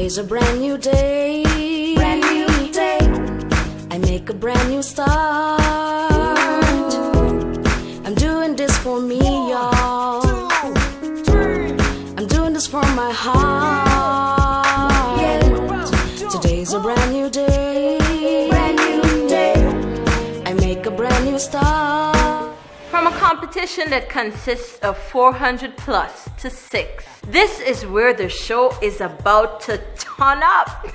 Today's a brand new day. Brand new day. I make a brand new start. I'm doing this for me, y'all. I'm doing this for my heart. Today's a brand new day. Brand new day. I make a brand new start. From a competition that consists of 400 plus to 6, this is where the show is about to turn up.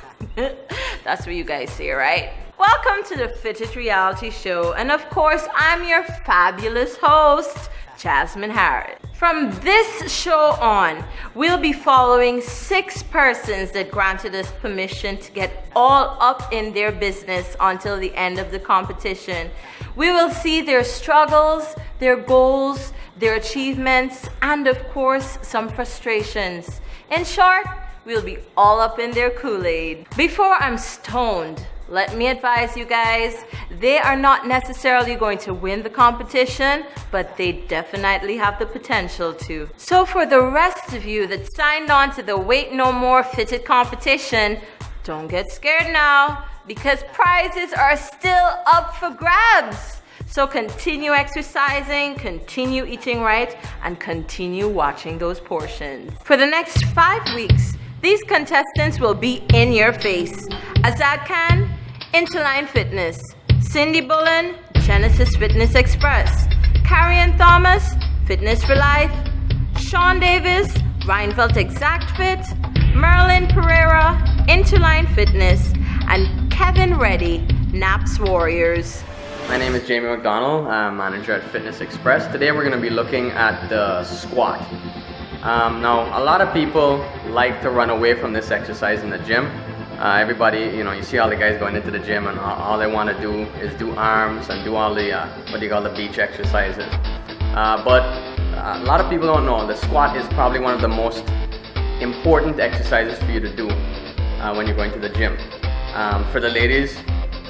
That's what you guys say, right? Welcome to the Fit It Reality Show, and of course, I'm your fabulous host, Jasmine Harris. From this show on, we'll be following 6 persons that granted us permission to get all up in their business until the end of the competition. We will see their struggles, their goals, their achievements, and of course, some frustrations. In short, we'll be all up in their Kool-Aid. Before I'm stoned, let me advise you guys, they are not necessarily going to win the competition, but they definitely have the potential to. So for the rest of you that signed on to the Wait No More Fitted competition, don't get scared now, because prizes are still up for grabs. So continue exercising, continue eating right, and continue watching those portions. For the next 5 weeks, these contestants will be in your face. Azad Khan, Interline Fitness; Cindy Bullen, Genesis Fitness Express; Carrion Thomas, Fitness for Life; Sean Davis, Reinfeldt Exact Fit; Merlin Pereira, Interline Fitness; and Kevin Reddy, Naps Warriors. My name is Jamie McDonald. I'm manager at Fitness Express. Today we're going to be looking at the squat. Now, a lot of people like to run away from this exercise in the gym. Everybody, you see all the guys going into the gym and all they want to do is do arms and do all the, the beach exercises. But a lot of people don't know the squat is probably one of the most important exercises for you to do when you're going to the gym. For the ladies,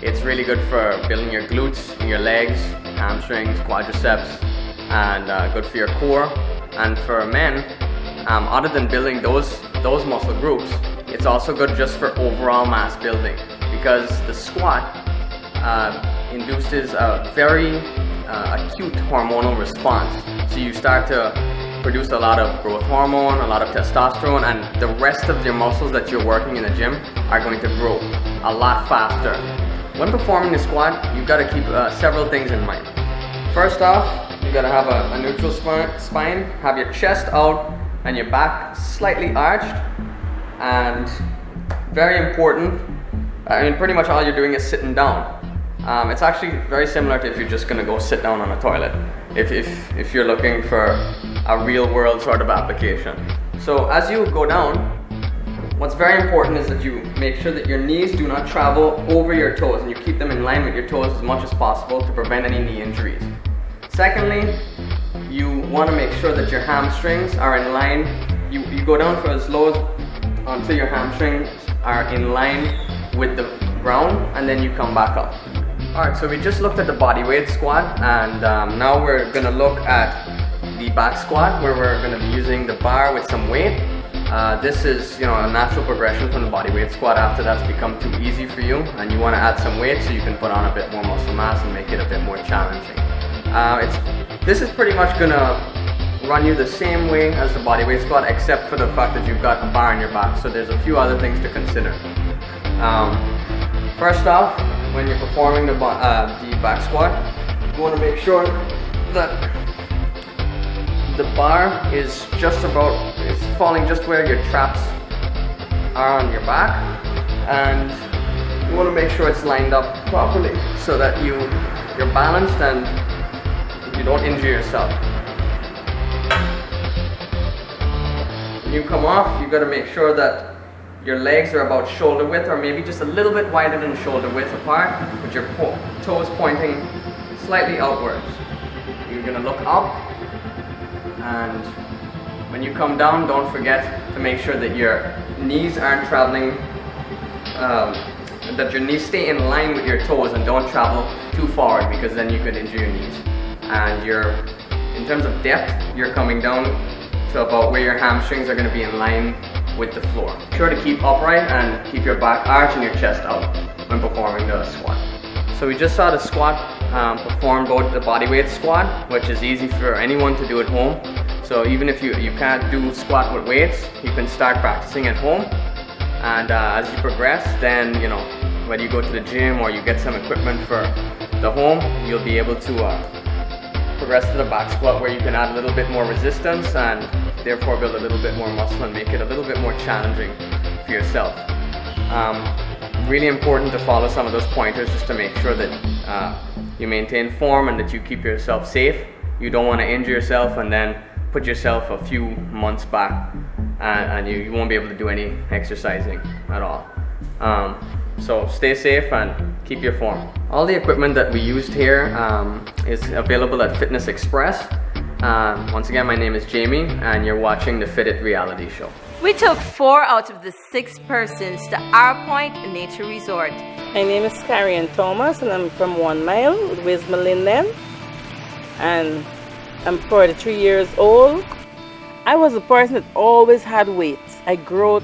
it's really good for building your glutes, your legs, hamstrings, quadriceps, and good for your core. And for men, other than building those muscle groups, it's also good just for overall mass building, because the squat induces a very acute hormonal response. So you start to produce a lot of growth hormone, a lot of testosterone, and the rest of your muscles that you're working in the gym are going to grow a lot faster. When performing the squat, you've got to keep several things in mind. First off, you got to have a neutral spine, have your chest out and your back slightly arched, and very important, pretty much all you're doing is sitting down. It's actually very similar to if you're just going to go sit down on a toilet, if you're looking for a real world sort of application. So as you go down, what's very important is that you make sure that your knees do not travel over your toes, and you keep them in line with your toes as much as possible to prevent any knee injuries. Secondly, you want to make sure that your hamstrings are in line. You go down for as low until your hamstrings are in line with the ground, and then you come back up. Alright, so we just looked at the body weight squat, and now we're going to look at the back squat, where we're going to be using the bar with some weight. This is a natural progression from the body weight squat after that's become too easy for you, and you want to add some weight so you can put on a bit more muscle mass and make it a bit more challenging. This is pretty much going to run you the same way as the body weight squat, except for the fact that you've got a bar in your back, so there's a few other things to consider. First off, when you're performing the back squat, you want to make sure that the bar is falling just where your traps are on your back, and you want to make sure it's lined up properly so that you're balanced and you don't injure yourself. When you come off, you've got to make sure that your legs are about shoulder width, or maybe just a little bit wider than shoulder width apart, with your toes pointing slightly outwards. You're going to look up, and when you come down, don't forget to make sure that your knees aren't traveling, that your knees stay in line with your toes and don't travel too forward, because then you could injure your knees. And in terms of depth, you're coming down to about where your hamstrings are going to be in line with the floor. Be sure to keep upright and keep your back arch and your chest out when performing the squat. So we just saw the squat perform both the bodyweight squat, which is easy for anyone to do at home. So even if you can't do squat with weights, you can start practicing at home. And as you progress, then whether you go to the gym or you get some equipment for the home, you'll be able to progress to the back squat where you can add a little bit more resistance and therefore build a little bit more muscle and make it a little bit more challenging for yourself. Really important to follow some of those pointers just to make sure that you maintain form and that you keep yourself safe. You don't want to injure yourself and then put yourself a few months back and you won't be able to do any exercising at all. So stay safe and keep your form. All the equipment that we used here is available at Fitness Express. Once again, my name is Jamie and you're watching the Fit It reality show. We took 4 out of the 6 persons to Arrow Point Nature Resort. My name is Karen Thomas and I'm from 1 Mile with Malinden and I'm 43 years old. I was a person that always had weights. I grew,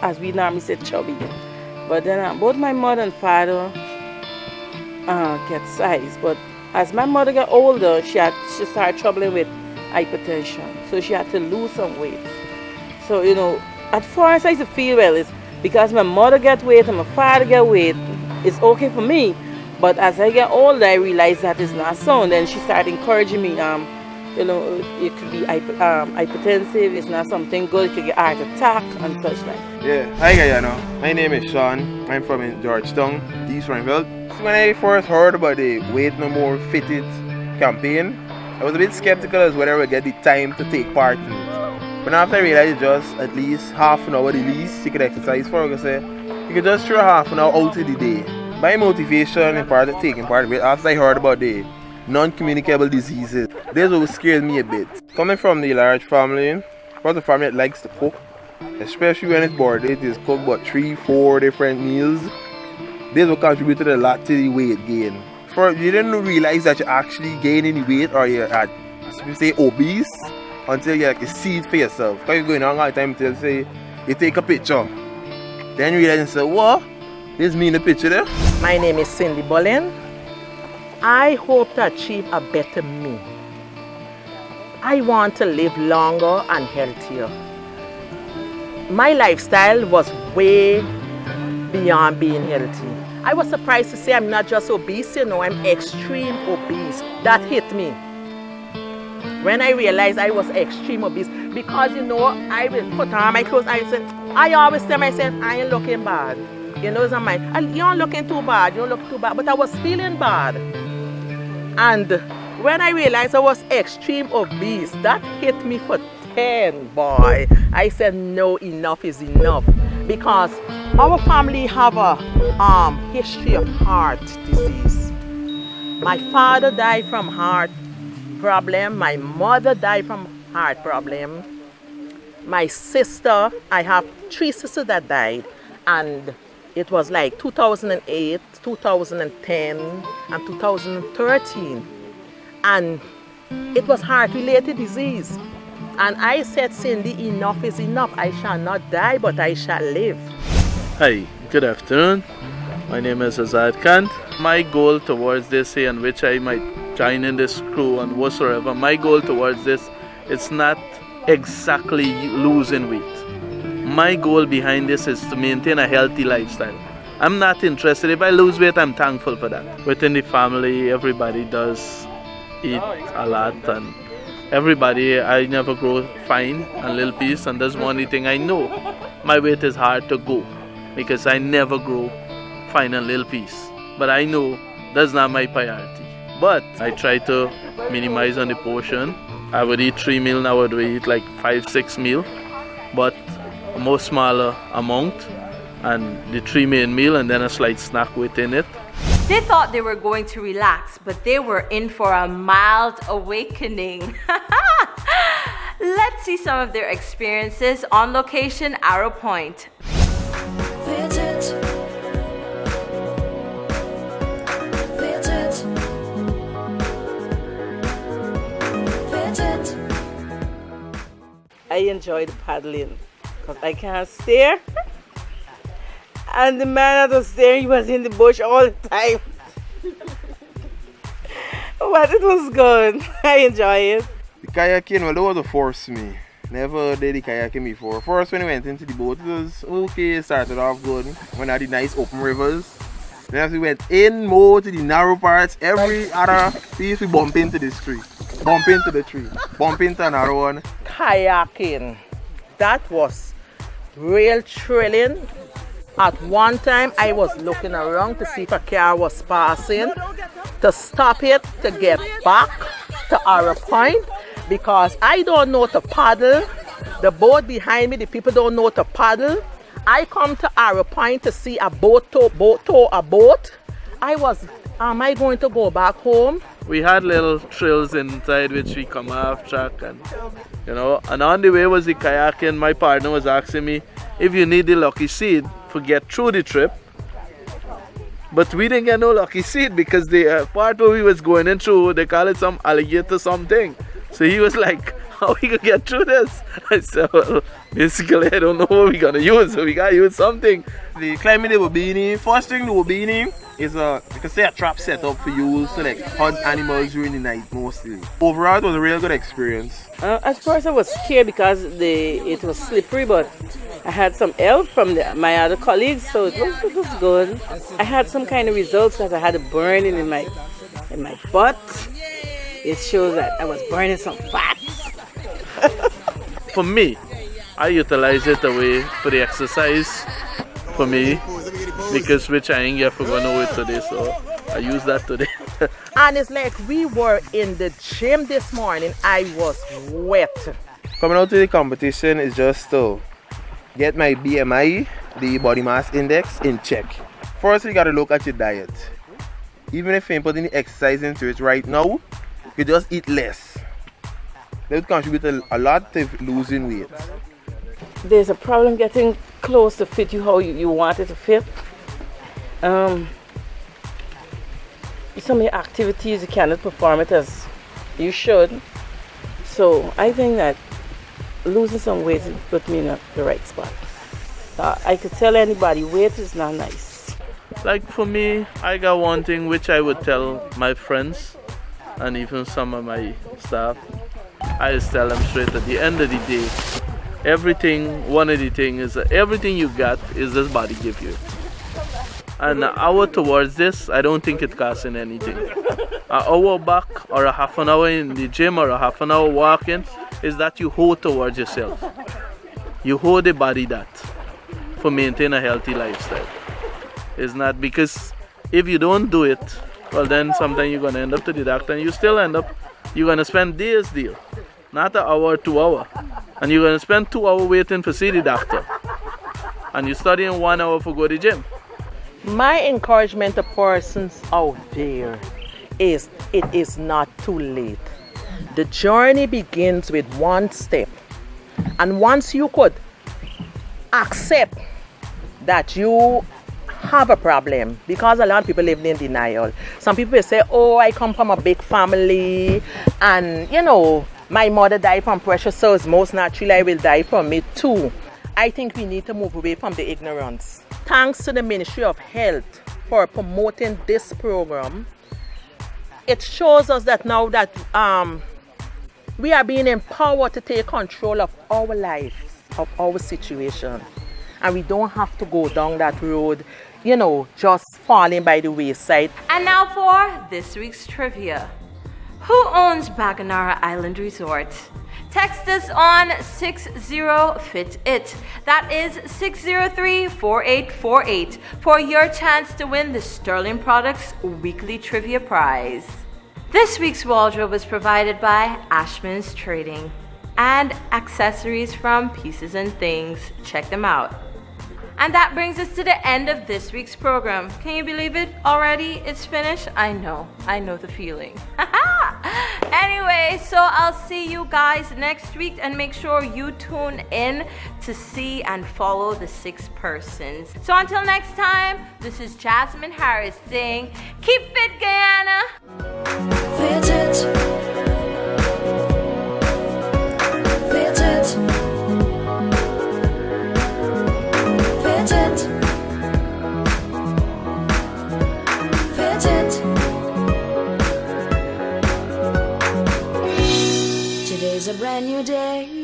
as we normally say, chubby. But then both my mother and father get size. But as my mother got older, she started troubling with hypertension. So she had to lose some weight. So, at first I used to feel, well, it's because my mother get weight and my father get weight, it's okay for me. But as I get older, I realized that it's not so. And then she started encouraging me, it could be hypertensive, it's not something good, it could get heart attack and such like. Yeah, hi guys, my name is Sean, I'm from Georgetown, East Rhineville. When I first heard about the Weight No More Fit It campaign, I was a bit skeptical as whether I would get the time to take part in it. But after I realized just at least half an hour the least you could exercise for, I say, you could just throw half an hour out of the day. My motivation in part of taking part of it, after I heard about the non-communicable diseases, this was scared me a bit. Coming from the large family, from the family that likes to cook, especially when it's bored, it is cooked about 3-4 different meals. This will contribute a lot to the weight gain. You didn't realize that you're actually gaining weight or you're at, as we say, obese until you see it for yourself. Because you're going on all the time until say you take a picture. Then you realize and say, what? This me in the picture there? My name is Cindy Bolen. I hope to achieve a better me. I want to live longer and healthier. My lifestyle was way beyond being healthy. I was surprised to say I'm not just obese, I'm extreme obese. That hit me when I realized I was extreme obese, because I will put on my clothes, I always tell myself I ain't looking bad. You're not looking too bad, you don't look too bad, but I was feeling bad. And when I realized I was extreme obese, that hit me for 10, boy. I said, no, enough is enough. Because our family have a history of heart disease. My father died from heart problem. My mother died from heart problem. My sister, I have 3 sisters that died. And it was like 2008, 2010, and 2013. And it was heart-related disease. And I said, Cindy, enough is enough. I shall not die, but I shall live. Hi, good afternoon. My name is Azad Khan. My goal towards this, in which I might join in this crew and whatsoever, my goal towards this, it's not exactly losing weight. My goal behind this is to maintain a healthy lifestyle. I'm not interested. If I lose weight, I'm thankful for that. Within the family, everybody does eat a lot, and everybody, I never grow fine and little piece, and that's one thing I know. My weight is hard to go because I never grow fine and little piece. But I know that's not my priority. But I try to minimize on the portion. I would eat 3 meals, now I would eat like 5-6 meals, but a more smaller amount, and the 3 main meal and then a slight snack within it. They thought they were going to relax, but they were in for a mild awakening. Let's see some of their experiences on location, Arrow Point. Fit it. Fit it. Fit it. I enjoyed paddling because I can't steer. And the man that was steering, he was in the bush all the time. But it was good. I enjoy it. The kayaking, well, that was a force me. Never did the kayaking before. First, when we went into the boat, it was okay. It started off good. When we had the nice open rivers. Then as we went in more to the narrow parts, every other piece we bump into this tree. Bump into the tree. Bump into another one. Kayaking, that was real thrilling. At one time, I was looking around to see if a car was passing, to stop it, to get back to our point, because I don't know to paddle. The boat behind me, the people don't know to paddle. I come to our point to see a boat tow a boat. I was, am I going to go back home? We had little thrills inside which we come off track, and you know, and on the way was the kayaking. My partner was asking me if you need the lucky seed to get through the trip, but we didn't get no lucky seed because the part where we was going in through, they call it some alligator something. So he was like, how we gonna get through this? I said, well, basically I don't know what we're gonna use, so we gotta use something. The climbing the Wabini, first thing the Wabini is you can say a trap set up for use to like hunt animals during the night mostly. Overall, it was a real good experience. At first I was scared because it was slippery, but I had some help from my other colleagues, so it was good. I had some kind of results because I had a burning in my butt. It shows that I was burning some fat. For me, I utilize it away for the exercise for me, because which I ain't get for going over today, so I use that today. And it's like we were in the gym this morning, I was wet. Coming out to the competition is just to get my BMI, the body mass index, in check. First, you gotta look at your diet. Even if you ain't putting the exercise into it right now, you just eat less. That would contribute a lot to losing weight. There's a problem getting clothes to fit you how you want it to fit. Some of your activities you cannot perform it as you should. So I think that losing some weight put me in the right spot. I could tell anybody weight is not nice. Like for me, I got one thing which I would tell my friends and even some of my staff. I just tell them straight, at the end of the day, one of the things is that everything you got is this body give you. And an hour towards this, I don't think it costing anything. An hour back or a half an hour in the gym or a half an hour walking is that you hold towards yourself. You hold the body that for maintain a healthy lifestyle. It's not because if you don't do it, well then sometimes you're gonna end up to the doctor and you still end up, you're gonna spend days there, not an hour, 2 hours. And you're gonna spend 2 hours waiting for see the doctor. And you're studying 1 hour for go to the gym. My encouragement to persons out there is it is not too late. The journey begins with one step. And once you could accept that you have a problem, because a lot of people live in denial. Some people say, oh, I come from a big family and you know, my mother died from pressure, so it's most naturally I will die from it too. I think we need to move away from the ignorance. Thanks to the Ministry of Health for promoting this program. It shows us that now that we are being empowered to take control of our lives, of our situation. And we don't have to go down that road, you know, just falling by the wayside. And now for this week's trivia. Who owns Baganara Island Resort? Text us on 60FIT-IT. That is 603-4848 for your chance to win the Sterling Products Weekly Trivia Prize. This week's wardrobe was provided by Ashman's Trading and accessories from Pieces and Things. Check them out. And that brings us to the end of this week's program. Can you believe it? Already it's finished? I know the feeling. Anyway, so I'll see you guys next week, and make sure you tune in to see and follow the 6 persons. So until next time, this is Jasmine Harris saying, keep fit, Guyana. Fit it. Fit it. a brand new day.